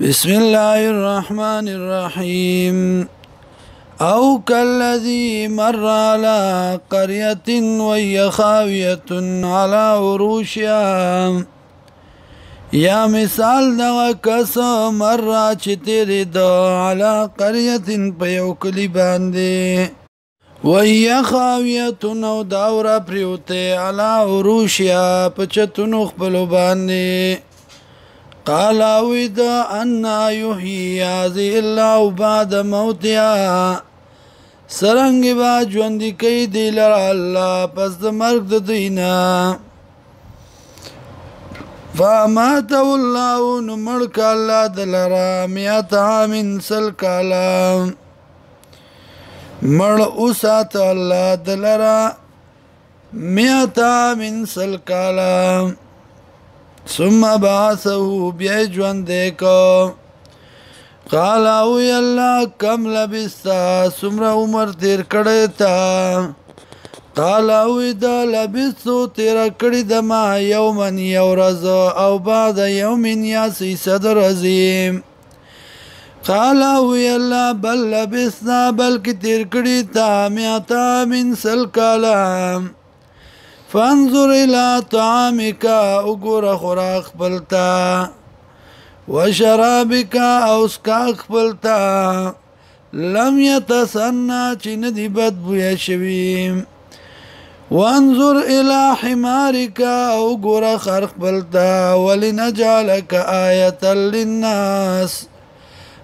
بسم الله الرحمن الرحيم أو كالذي مر على قرية وهي خاوية على عروشها یا مثال دغه کس مر چې تیرې د علی قرية په یو کلی باندې وهي خاویة او داوره پریوته علی عروشها په چتونو خپلو باندې قال اوید ان یحیی هذه الله بعد موتها سرنګ با ژوند کوي دی لره الله پس د مرګ د دینه فاماته الله نمړک الله دلرا میات عامن سل کالا مړ اوسات الله دلرا میات عامن سل کالا ثم بعثه بیا ژوند کو قال او الله کم لبستا سمره عمر تیر کړه تا قال او دا لبسو تیرا کړی د ما یومن یورز او بعد یومن یاسی صدر عظیم قال او الله بل لبسنا بلکې تیر کړی تا میاتا من سل کلام فانظر الى طعامك وګور خوراک خپلتا وشرابك او اسکاک خپلتا لم يتسنى چې ندی بد بویا شویم وانظر الى حمارك او ګور خرخ بلتا ولنجعلك آية للناس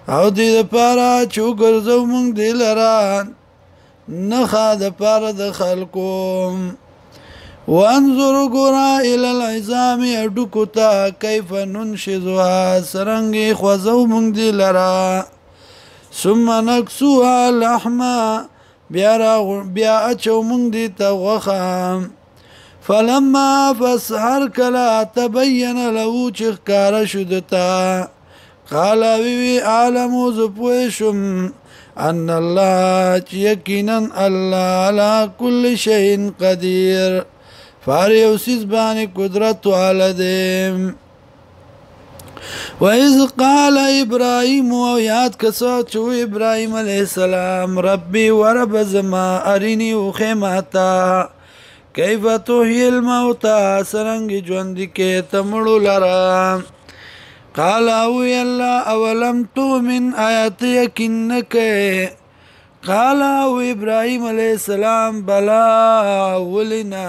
او دې لپاره چې ګرځو مونږ دې لرا نخا د پاره د خلکو وانظر ګورا الى العظام اډکوتا کیف ننشزها سرنګي خوځو مونږ دې لرا ثم نكسوها لحما بیا اچو مونږ دې ته غوښه فلما فسحر کلا تبين له چې ښکاره شو دته قال وی عالم زپوشم ان الله یقینا الله على كل شيء قدير فاریوسیز باندې قدرت والدیم وَإِذْ قَالَ إِبْرَاهِيمُ وَيَادْ كَسَاتُ إِبْرَاهِيمَ عَلَيْهِ السَّلَامُ رَبِّي وَرَبَّ زَمَا أَرِنِي وَخِمَاتَا كَيْفَ تُحْيِي الْمَوْتَى سَرَنْگِ ژوند کې تمړو لرا قال او يلا اولم تؤمن آیات یقینک قال او ابراهيم عليه السلام بلا ولنا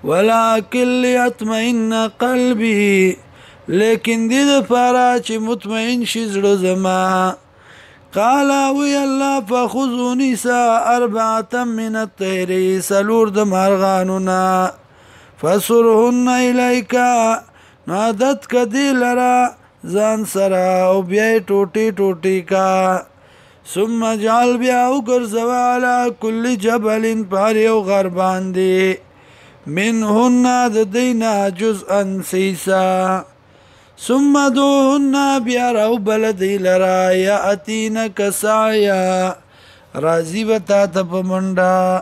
ولكن ليطمئن قلبي لیکن دې لپاره چې مطمئن شي زړه زما قال وی الله فخذوني اربعه من الطير سلور د مارغانونا فسرهن اليك نادت کدی لرا ځان سره او بیا ټوټي ټوټي کا ثم جعل بیا وګرځوا على كل جبل پر یو غر باندې منهن د دینا جزءا سیسا ثم دون بیا رو بلدی لرا یاتینک سعیا راضی وتا ته پمنډا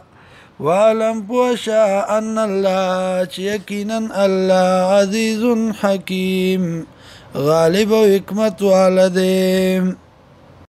والم پوشا ان الله یقینا الله عزیز حکیم غالب و حکمت والدیم